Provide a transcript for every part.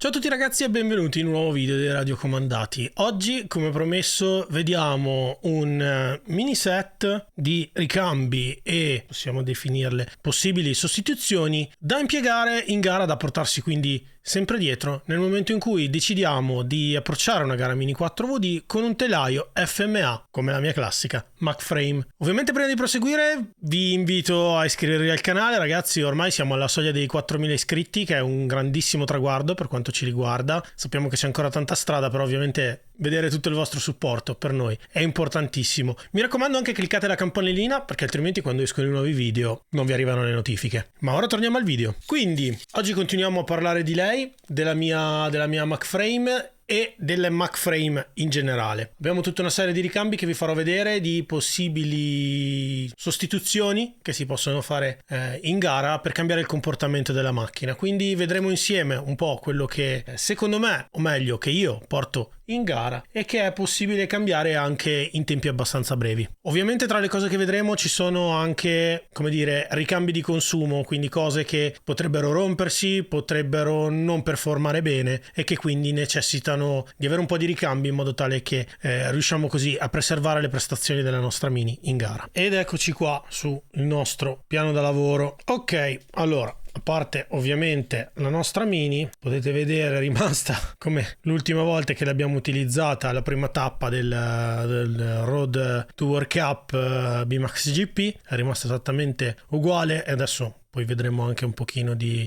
Ciao a tutti ragazzi e benvenuti in un nuovo video dei Radiocomandati. Oggi, come promesso, vediamo un mini set di ricambi e, possiamo definirle, possibili sostituzioni da impiegare in gara, da portarsi quindi sempre dietro nel momento in cui decidiamo di approcciare una gara Mini 4VD con un telaio FMA, come la mia classica MacFrame. Ovviamente prima di proseguire vi invito a iscrivervi al canale, ragazzi. Ormai siamo alla soglia dei 4.000 iscritti, che è un grandissimo traguardo per quanto ci riguarda. Sappiamo che c'è ancora tanta strada, però ovviamente vedere tutto il vostro supporto per noi è importantissimo. Mi raccomando, anche cliccate la campanellina, perché altrimenti quando escono i nuovi video non vi arrivano le notifiche. Ma ora torniamo al video. Quindi oggi continuiamo a parlare di lei, della mia MacFrame e delle MacFrame in generale. Abbiamo tutta una serie di ricambi che vi farò vedere, di possibili sostituzioni che si possono fare in gara per cambiare il comportamento della macchina. Quindi vedremo insieme un po' quello che secondo me, o meglio che io porto in gara e che è possibile cambiare anche in tempi abbastanza brevi. Ovviamente tra le cose che vedremo ci sono anche, come dire, ricambi di consumo, quindi cose che potrebbero rompersi, potrebbero non performare bene e che quindi necessitano di avere un po' di ricambi in modo tale che riusciamo così a preservare le prestazioni della nostra Mini in gara. Ed eccoci qua sul nostro piano da lavoro. Ok, allora, a parte ovviamente la nostra Mini, potete vedere è rimasta come l'ultima volta che l'abbiamo utilizzata, la prima tappa del Road to World Cup BMAX GP, è rimasta esattamente uguale e adesso poi vedremo anche un pochino di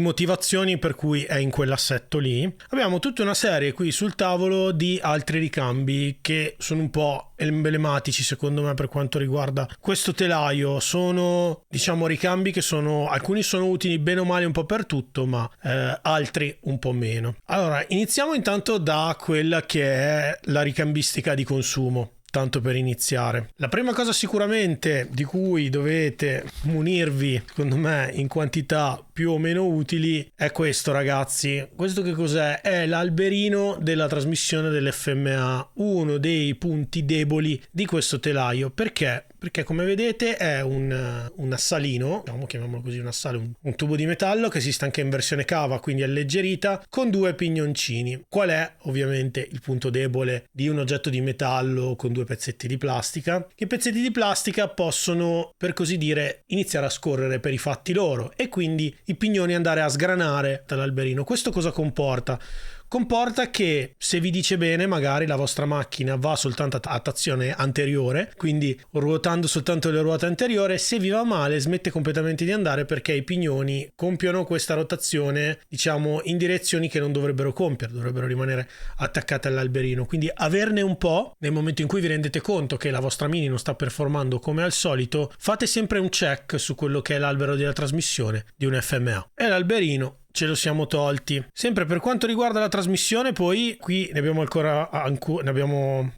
motivazioni per cui è in quell'assetto lì. Abbiamo tutta una serie qui sul tavolo di altri ricambi che sono un po' emblematici secondo me per quanto riguarda questo telaio. Sono, diciamo, ricambi che alcuni sono utili bene o male un po' per tutto, ma altri un po' meno. Allora, iniziamo intanto da quella che è la ricambistica di consumo. Tanto per iniziare, la prima cosa sicuramente di cui dovete munirvi, secondo me, in quantità più o meno utili è questo, ragazzi. Questo che cos'è? È l'alberino della trasmissione dell'FMA, uno dei punti deboli di questo telaio. Perché? Perché come vedete è un assalino, chiamiamolo così, un assale, un tubo di metallo che esiste anche in versione cava, quindi alleggerita, con due pignoncini. Qual è ovviamente il punto debole di un oggetto di metallo con due pezzetti di plastica? I pezzetti di plastica possono, per così dire, iniziare a scorrere per i fatti loro e quindi i pignoni andare a sgranare dall'alberino. Questo cosa comporta? Comporta che, se vi dice bene, magari la vostra macchina va soltanto a trazione anteriore, quindi ruotando soltanto le ruote anteriori. Se vi va male smette completamente di andare perché i pignoni compiono questa rotazione, diciamo, in direzioni che non dovrebbero compiere, dovrebbero rimanere attaccate all'alberino. Quindi averne un po' nel momento in cui vi rendete conto che la vostra Mini non sta performando come al solito. Fate sempre un check su quello che è l'albero della trasmissione di un FMA e l'alberino ce lo siamo tolti. Sempre per quanto riguarda la trasmissione, poi qui ne abbiamo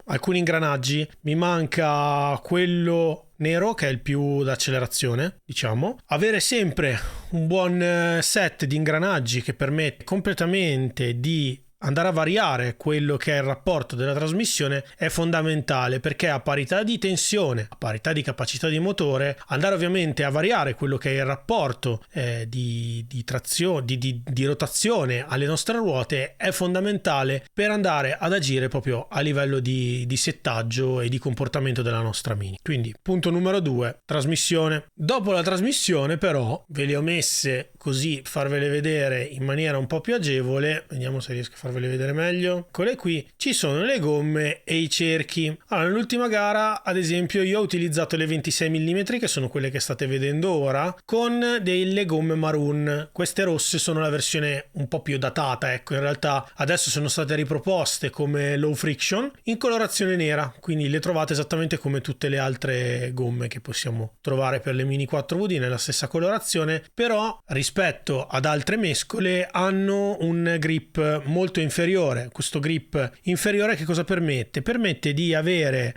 alcuni ingranaggi. Mi manca quello nero, che è il più d'accelerazione, diciamo. Avere sempre un buon set di ingranaggi che permette completamente di andare a variare quello che è il rapporto della trasmissione è fondamentale, perché a parità di tensione, a parità di capacità di motore, andare ovviamente a variare quello che è il rapporto di trazione, di rotazione alle nostre ruote è fondamentale per andare ad agire proprio a livello di settaggio e di comportamento della nostra Mini. Quindi punto numero 2, trasmissione. Dopo la trasmissione però ve le ho messe così, farvele vedere in maniera un po' più agevole. Vediamo se riesco a farvele vedere meglio. Eccole qui, ci sono le gomme e i cerchi. Allora, nell'ultima gara ad esempio io ho utilizzato le 26 mm, che sono quelle che state vedendo ora, con delle gomme maroon. Queste rosse sono la versione un po' più datata, ecco. In realtà adesso sono state riproposte come low friction in colorazione nera, quindi le trovate esattamente come tutte le altre gomme che possiamo trovare per le Mini 4VD, nella stessa colorazione, però rispetto ad altre mescole hanno un grip molto inferiore. Questo grip inferiore che cosa permette? Permette di avere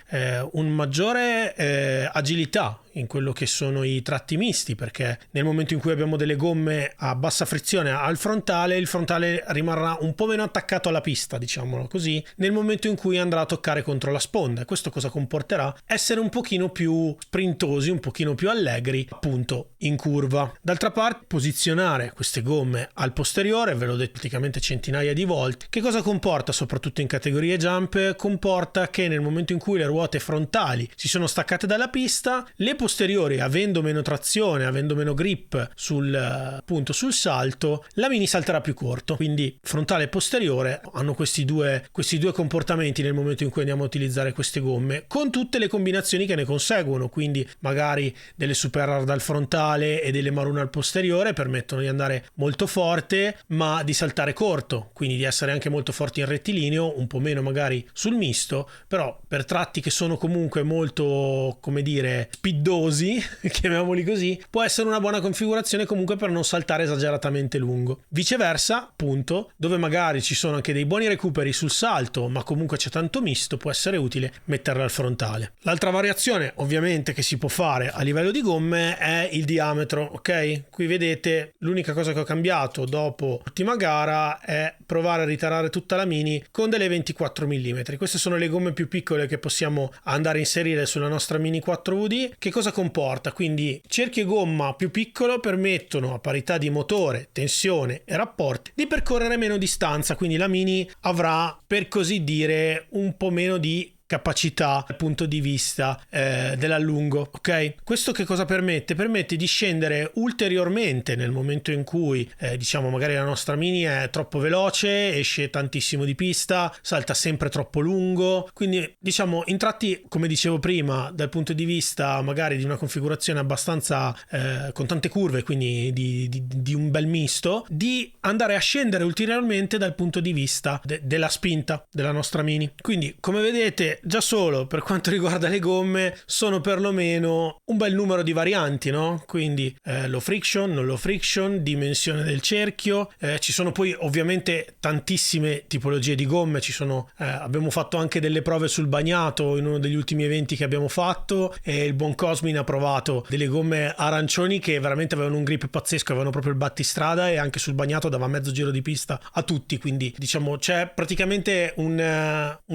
un maggiore agilità in quello che sono i tratti misti, perché nel momento in cui abbiamo delle gomme a bassa frizione al frontale, il frontale rimarrà un po' meno attaccato alla pista, diciamolo così, nel momento in cui andrà a toccare contro la sponda. Questo cosa comporterà? Essere un pochino più sprintosi, un pochino più allegri appunto in curva. D'altra parte, posizionare queste gomme al posteriore, ve l'ho detto praticamente centinaia di volte, che cosa comporta soprattutto in categorie jump? Comporta che nel momento in cui le ruote frontali si sono staccate dalla pista, le posteriori, avendo meno trazione, avendo meno grip sul salto, la mini salterà più corto. Quindi frontale e posteriore hanno questi due comportamenti nel momento in cui andiamo a utilizzare queste gomme, con tutte le combinazioni che ne conseguono. Quindi magari delle super hard al frontale e delle maroon al posteriore permettono di andare molto forte ma di saltare corto, quindi di essere anche molto forti in rettilineo, un po' meno magari sul misto, però per tratti che sono comunque molto, come dire, spiddosi, chiamiamoli così, può essere una buona configurazione comunque per non saltare esageratamente lungo. Viceversa, appunto, dove magari ci sono anche dei buoni recuperi sul salto ma comunque c'è tanto misto, può essere utile metterla al frontale. L'altra variazione ovviamente che si può fare a livello di gomme è il diametro, ok? Qui vedete l'unica cosa che ho cambiato dopo l'ultima gara è provare a ritarare tutta la mini con delle 24 mm. Queste sono le gomme più piccole che possiamo andare a inserire sulla nostra mini 4VD. Che cosa comporta? Quindi cerchio e gomma più piccolo permettono, a parità di motore, tensione e rapporti, di percorrere meno distanza, quindi la mini avrà, per così dire, un po' meno di capacità dal punto di vista dell'allungo, ok? Questo che cosa permette? Permette di scendere ulteriormente nel momento in cui diciamo magari la nostra mini è troppo veloce, esce tantissimo di pista, salta sempre troppo lungo, quindi diciamo in tratti, come dicevo prima, dal punto di vista magari di una configurazione abbastanza con tante curve, quindi di un bel misto, di andare a scendere ulteriormente dal punto di vista della spinta della nostra mini. Quindi come vedete, già solo per quanto riguarda le gomme sono perlomeno un bel numero di varianti, no? Quindi low friction, non low friction, dimensione del cerchio, ci sono poi ovviamente tantissime tipologie di gomme, abbiamo fatto anche delle prove sul bagnato in uno degli ultimi eventi che abbiamo fatto e il buon Cosmin ha provato delle gomme arancioni che veramente avevano un grip pazzesco, avevano proprio il battistrada e anche sul bagnato dava mezzo giro di pista a tutti, quindi diciamo c'è praticamente un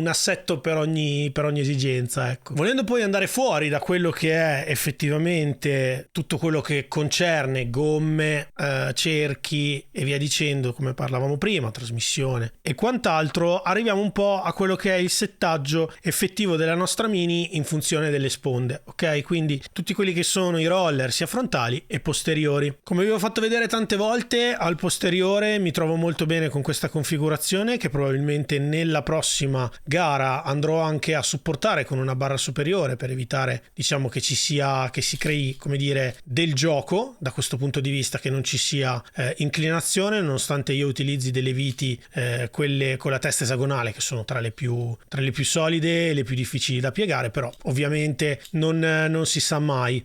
assetto per ogni esigenza, ecco. Volendo poi andare fuori da quello che è effettivamente tutto quello che concerne gomme, cerchi e via dicendo, come parlavamo prima, trasmissione e quant'altro, arriviamo un po' a quello che è il settaggio effettivo della nostra mini in funzione delle sponde, ok? Quindi tutti quelli che sono i roller sia frontali e posteriori. Come vi ho fatto vedere tante volte, al posteriore mi trovo molto bene con questa configurazione che probabilmente nella prossima gara andrò anche a supportare con una barra superiore per evitare, diciamo, che si crei, come dire, del gioco da questo punto di vista, che non ci sia inclinazione, nonostante io utilizzi delle viti quelle con la testa esagonale che sono tra le più solide e le più difficili da piegare, però ovviamente non si sa mai.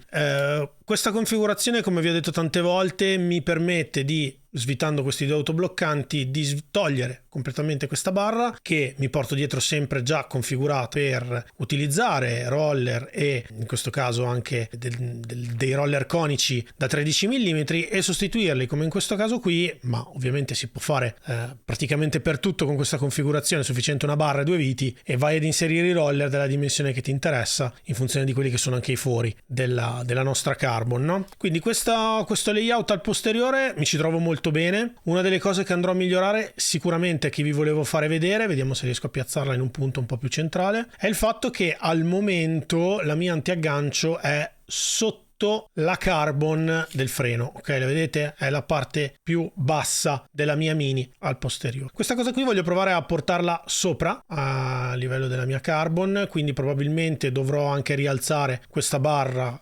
Questa configurazione, come vi ho detto tante volte, mi permette di, svitando questi due autobloccanti, di togliere completamente questa barra che mi porto dietro sempre già configurato per utilizzare roller e in questo caso anche dei roller conici da 13 mm e sostituirli come in questo caso qui, ma ovviamente si può fare praticamente per tutto con questa configurazione. È sufficiente una barra e due viti e vai ad inserire i roller della dimensione che ti interessa in funzione di quelli che sono anche i fori della nostra carbon, no? Quindi questo layout al posteriore mi ci trovo molto bene. Una delle cose che andrò a migliorare sicuramente, che vi volevo fare vedere, vediamo se riesco a piazzarla in un punto un po' più centrale, è il fatto che al momento la mia antiaggancio è sotto la carbon del freno, ok? La vedete? È la parte più bassa della mia mini al posteriore. Questa cosa qui voglio provare a portarla sopra a livello della mia carbon, quindi probabilmente dovrò anche rialzare questa barra,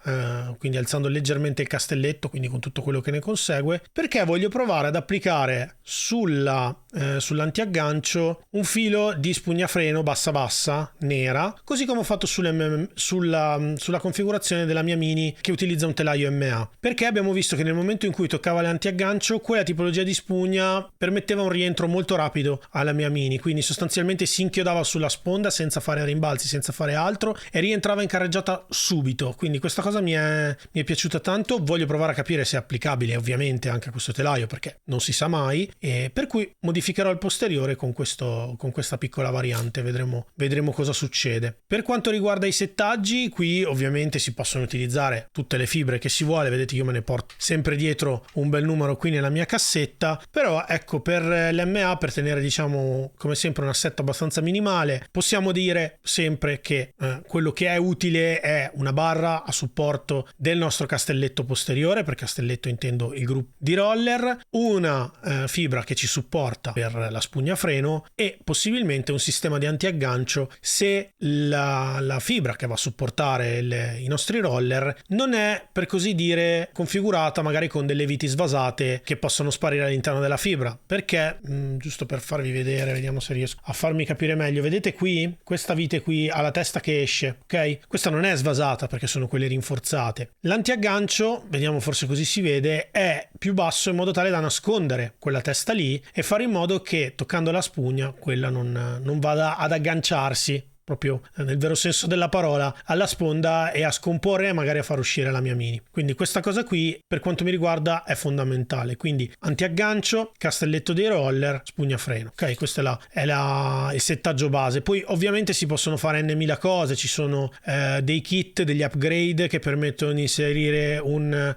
quindi alzando leggermente il castelletto, quindi con tutto quello che ne consegue, perché voglio provare ad applicare sull'antiaggancio un filo di spugnafreno bassa nera, così come ho fatto sulla configurazione della mia mini che utilizzo utilizza un telaio MA? Perché abbiamo visto che nel momento in cui toccava l'antiaggancio, quella tipologia di spugna permetteva un rientro molto rapido alla mia Mini, quindi sostanzialmente si inchiodava sulla sponda senza fare rimbalzi, senza fare altro, e rientrava in carreggiata subito. Quindi questa cosa mi è piaciuta tanto. Voglio provare a capire se è applicabile ovviamente anche a questo telaio, perché non si sa mai, e per cui modificherò il posteriore con questa piccola variante. Vedremo cosa succede. Per quanto riguarda i settaggi, qui ovviamente si possono utilizzare tutte le fibre che si vuole. Vedete, io me ne porto sempre dietro un bel numero qui nella mia cassetta, però ecco, per l'MA, per tenere diciamo come sempre un assetto abbastanza minimale, possiamo dire sempre che quello che è utile è una barra a supporto del nostro castelletto posteriore, per castelletto intendo il gruppo di roller, una fibra che ci supporta per la spugna freno e possibilmente un sistema di antiaggancio se la fibra che va a supportare i nostri roller non è, per così dire, configurata magari con delle viti svasate che possono sparire all'interno della fibra. Perché giusto per farvi vedere, vediamo se riesco a farmi capire meglio, vedete qui questa vite qui ha la testa che esce, ok? Questa non è svasata perché sono quelle rinforzate. L'antiaggancio, vediamo, forse così si vede, è più basso in modo tale da nascondere quella testa lì e fare in modo che toccando la spugna quella non vada ad agganciarsi proprio nel vero senso della parola alla sponda e a scomporre e magari a far uscire la mia Mini. Quindi questa cosa qui per quanto mi riguarda è fondamentale. Quindi antiaggancio, castelletto dei roller, spugna freno. Ok, questo è il settaggio base. Poi ovviamente si possono fare n.000 cose, ci sono dei kit, degli upgrade che permettono di inserire un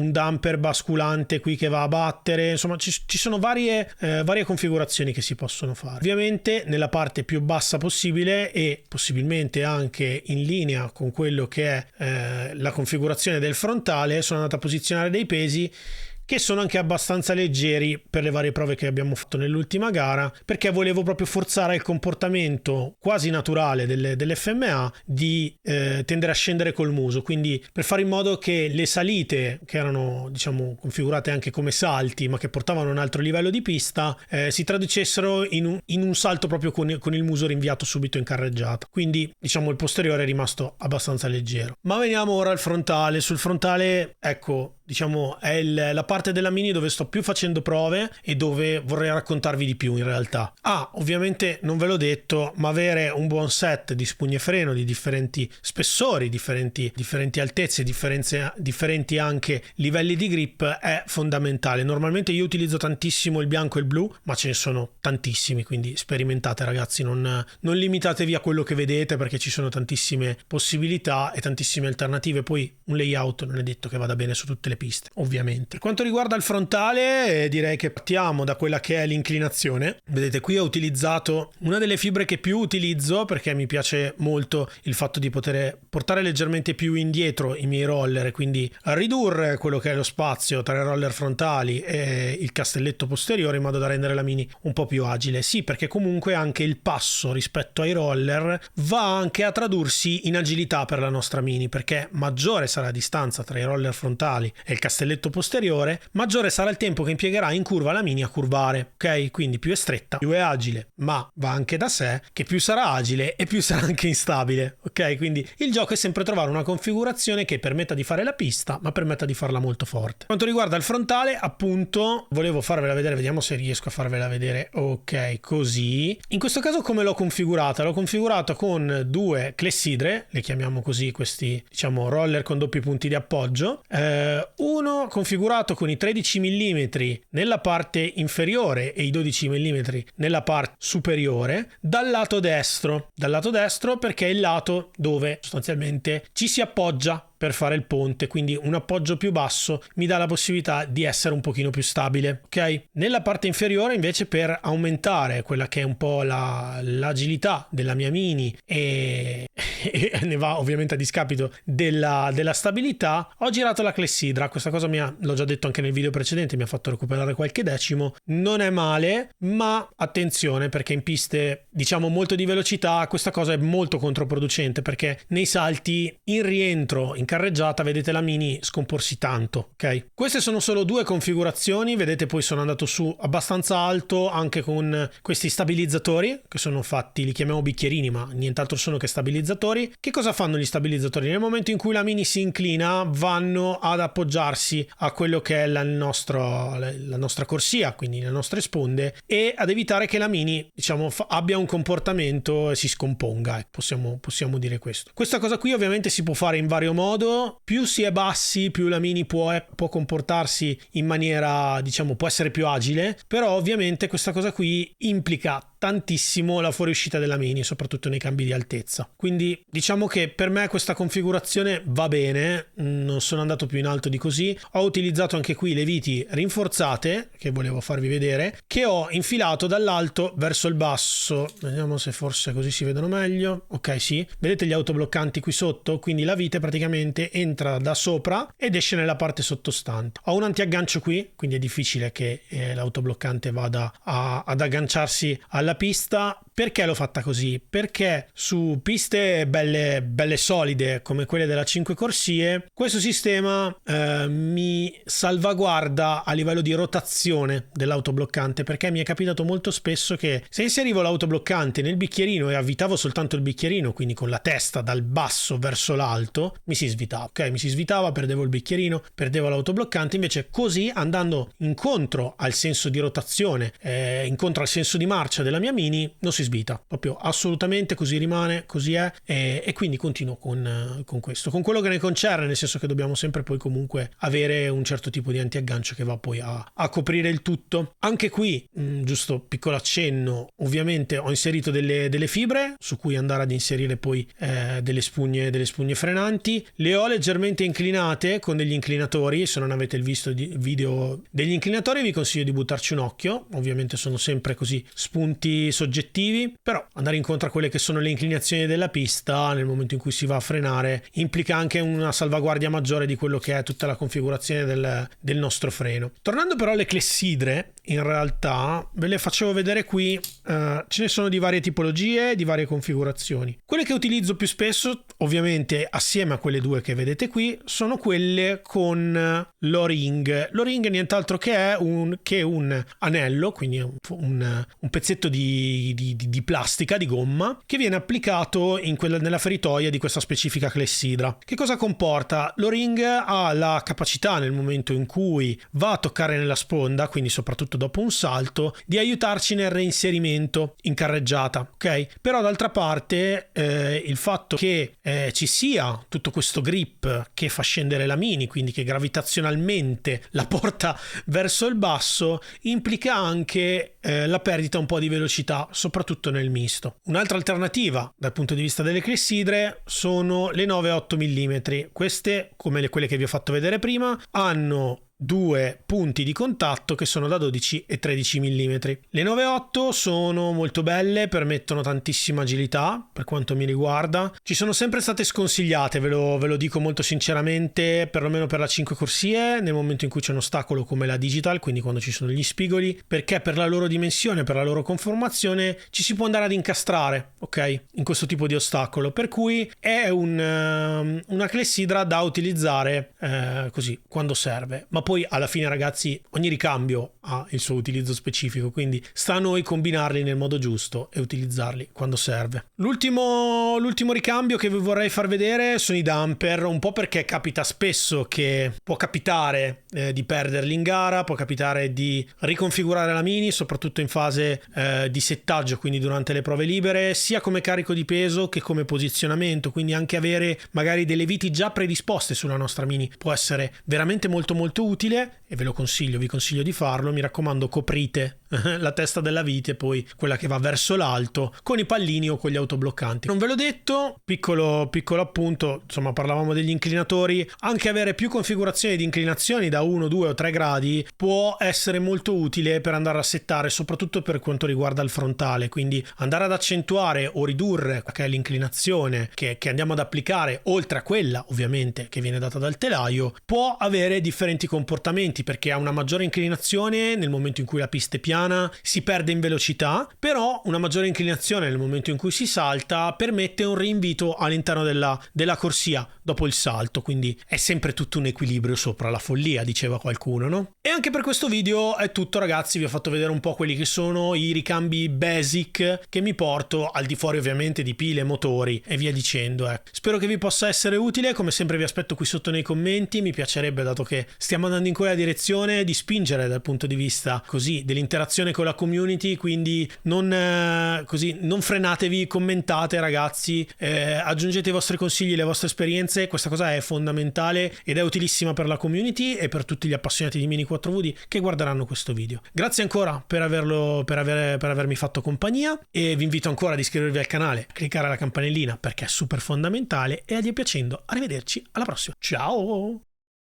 damper basculante qui che va a battere, insomma ci sono varie configurazioni che si possono fare. Ovviamente nella parte più bassa possibile e possibilmente anche in linea con quello che è la configurazione del frontale sono andato a posizionare dei pesi che sono anche abbastanza leggeri per le varie prove che abbiamo fatto nell'ultima gara, perché volevo proprio forzare il comportamento quasi naturale dell'FMA di tendere a scendere col muso, quindi per fare in modo che le salite, che erano diciamo configurate anche come salti ma che portavano a un altro livello di pista, si traducessero in un salto proprio con il muso rinviato subito in carreggiata. Quindi diciamo il posteriore è rimasto abbastanza leggero. Ma veniamo ora al frontale. Sul frontale, ecco, diciamo è la parte della Mini dove sto più facendo prove e dove vorrei raccontarvi di più in realtà. Ovviamente non ve l'ho detto, ma avere un buon set di spugne freno di differenti spessori, differenti altezze, differenti anche livelli di grip è fondamentale. Normalmente io utilizzo tantissimo il bianco e il blu, ma ce ne sono tantissimi, quindi sperimentate ragazzi, non limitatevi a quello che vedete perché ci sono tantissime possibilità e tantissime alternative. Poi un layout non è detto che vada bene su tutte le piste, ovviamente. Per quanto riguarda il frontale, direi che partiamo da quella che è l'inclinazione. Vedete, qui ho utilizzato una delle fibre che più utilizzo perché mi piace molto il fatto di poter portare leggermente più indietro i miei roller e quindi ridurre quello che è lo spazio tra i roller frontali e il castelletto posteriore in modo da rendere la Mini un po' più agile. Sì, perché comunque anche il passo rispetto ai roller va anche a tradursi in agilità per la nostra Mini, perché maggiore sarà la distanza tra i roller frontali e il castelletto posteriore, maggiore sarà il tempo che impiegherà in curva la Mini a curvare, ok? Quindi più è stretta, più è agile, ma va anche da sé che più sarà agile e più sarà anche instabile, ok? Quindi il gioco è sempre trovare una configurazione che permetta di fare la pista, ma permetta di farla molto forte. Quanto riguarda il frontale, appunto, volevo farvela vedere, vediamo se riesco a farvela vedere, ok, così. In questo caso come l'ho configurata? L'ho configurata con due clessidre, le chiamiamo così, questi, diciamo, roller con doppi punti di appoggio, uno configurato con i 13 mm nella parte inferiore e i 12 mm nella parte superiore dal lato destro perché è il lato dove sostanzialmente ci si appoggia per fare il ponte, quindi un appoggio più basso mi dà la possibilità di essere un pochino più stabile, ok? Nella parte inferiore invece, per aumentare quella che è un po' l'agilità della mia Mini e ne va ovviamente a discapito della stabilità, ho girato la clessidra. Questa cosa l'ho già detto anche nel video precedente, mi ha fatto recuperare qualche decimo, non è male, ma attenzione perché in piste diciamo molto di velocità questa cosa è molto controproducente, perché nei salti in rientro in carreggiata vedete la Mini scomporsi tanto, ok? Queste sono solo 2 configurazioni, vedete poi sono andato su abbastanza alto anche con questi stabilizzatori che sono fatti, li chiamiamo bicchierini ma nient'altro sono che stabilizzatori. Che cosa fanno gli stabilizzatori? Nel momento in cui la Mini si inclina vanno ad appoggiarsi a quello che è la nostra corsia, quindi le nostre sponde, e ad evitare che la Mini, diciamo, abbia un comportamento e si scomponga, possiamo dire questo. Questa cosa qui ovviamente si può fare in vario modo, più si è bassi più la Mini può comportarsi in maniera, diciamo, può essere più agile, però ovviamente questa cosa qui implica tantissimo la fuoriuscita della Mini, soprattutto nei cambi di altezza. Quindi diciamo che per me questa configurazione va bene, non sono andato più in alto di così. Ho utilizzato anche qui le viti rinforzate, che volevo farvi vedere, che ho infilato dall'alto verso il basso. Vediamo se forse così si vedono meglio. Ok, sì. Vedete gli autobloccanti qui sotto? Quindi la vite praticamente entra da sopra ed esce nella parte sottostante. Ho un antiaggancio qui, quindi è difficile che l'autobloccante vada ad agganciarsi alla pista. Perché l'ho fatta così? Perché su piste belle solide come quelle della 5 corsie questo sistema mi salvaguarda a livello di rotazione dell'autobloccante, perché mi è capitato molto spesso che se inserivo l'autobloccante nel bicchierino e avvitavo soltanto il bicchierino, quindi con la testa dal basso verso l'alto, mi si svitava, ok? Mi si svitava, perdevo il bicchierino, perdevo l'autobloccante. Invece così, andando incontro al senso di rotazione, incontro al senso di marcia della mia Mini, non si svita, proprio assolutamente, così rimane, così è, e quindi continuo con questo, con quello che ne concerne, nel senso che dobbiamo sempre poi comunque avere un certo tipo di antiaggancio che va poi a coprire il tutto. Anche qui, giusto piccolo accenno, ovviamente ho inserito delle fibre su cui andare ad inserire poi delle spugne frenanti. Le ho leggermente inclinate con degli inclinatori. Se non avete il video degli inclinatori vi consiglio di buttarci un occhio, ovviamente sono sempre così spunti soggettivi, però andare incontro a quelle che sono le inclinazioni della pista nel momento in cui si va a frenare implica anche una salvaguardia maggiore di quello che è tutta la configurazione del nostro freno. Tornando però alle clessidre, in realtà ve le facevo vedere qui, ce ne sono di varie tipologie, di varie configurazioni. Quelle che utilizzo più spesso, ovviamente assieme a quelle 2 che vedete qui, sono quelle con l'O-ring. L'O-ring è nient'altro che è un anello, quindi un pezzetto di plastica, di gomma, che viene applicato nella feritoia di questa specifica clessidra. Che cosa comporta? L'O-ring ha la capacità, nel momento in cui va a toccare nella sponda, quindi soprattutto dopo un salto, di aiutarci nel reinserimento in carreggiata, ok? Però d'altra parte il fatto che ci sia tutto questo grip che fa scendere la Mini, quindi che gravitazionalmente la porta verso il basso, implica anche la perdita un po' di velocità, soprattutto nel misto. Un'altra alternativa dal punto di vista delle clessidre sono le 9-8 mm. Queste, come quelle che vi ho fatto vedere prima, hanno 2 punti di contatto che sono da 12 e 13 mm. Le 9.8 sono molto belle, permettono tantissima agilità per quanto mi riguarda. Ci sono sempre state sconsigliate, ve lo dico molto sinceramente, perlomeno per la 5 corsie, nel momento in cui c'è un ostacolo come la digital, quindi quando ci sono gli spigoli, perché per la loro dimensione, per la loro conformazione ci si può andare ad incastrare, ok? In questo tipo di ostacolo, per cui è una clessidra da utilizzare così quando serve, ma poi alla fine, ragazzi, ogni ricambio ha il suo utilizzo specifico, quindi sta a noi combinarli nel modo giusto e utilizzarli quando serve. L'ultimo ricambio che vi vorrei far vedere sono i damper, un po' perché capita spesso che può capitare di perderli in gara, può capitare di riconfigurare la Mini, soprattutto in fase di settaggio, quindi durante le prove libere, sia come carico di peso che come posizionamento, quindi anche avere magari delle viti già predisposte sulla nostra Mini può essere veramente molto molto utile, e vi consiglio di farlo. Mi raccomando, coprite la testa della vite, poi quella che va verso l'alto, con i pallini o con gli autobloccanti. Non ve l'ho detto, piccolo appunto, insomma, parlavamo degli inclinatori, anche avere più configurazioni di inclinazioni da 1, 2 o 3 gradi può essere molto utile per andare a settare, soprattutto per quanto riguarda il frontale, quindi andare ad accentuare o ridurre che è l'inclinazione che andiamo ad applicare, oltre a quella ovviamente che viene data dal telaio, può avere differenti comportamenti punti perché ha una maggiore inclinazione nel momento in cui la pista è piana, si perde in velocità, però una maggiore inclinazione nel momento in cui si salta permette un rinvito all'interno della corsia dopo il salto, quindi è sempre tutto un equilibrio sopra la follia, diceva qualcuno, no? E anche per questo video è tutto, ragazzi. Vi ho fatto vedere un po' quelli che sono i ricambi basic che mi porto, al di fuori ovviamente di pile, motori e via dicendo. Spero che vi possa essere utile. Come sempre vi aspetto qui sotto nei commenti. Mi piacerebbe, dato che stiamo andando in quella direzione, di spingere dal punto di vista così dell'interazione con la community, quindi non frenatevi, commentate, ragazzi, aggiungete i vostri consigli, le vostre esperienze. Questa cosa è fondamentale ed è utilissima per la community e per tutti gli appassionati di Mini 4VD che guarderanno questo video. Grazie ancora per avermi fatto compagnia, e vi invito ancora ad iscrivervi al canale, a cliccare la campanellina perché è super fondamentale, e a Dio piacendo arrivederci alla prossima. Ciao!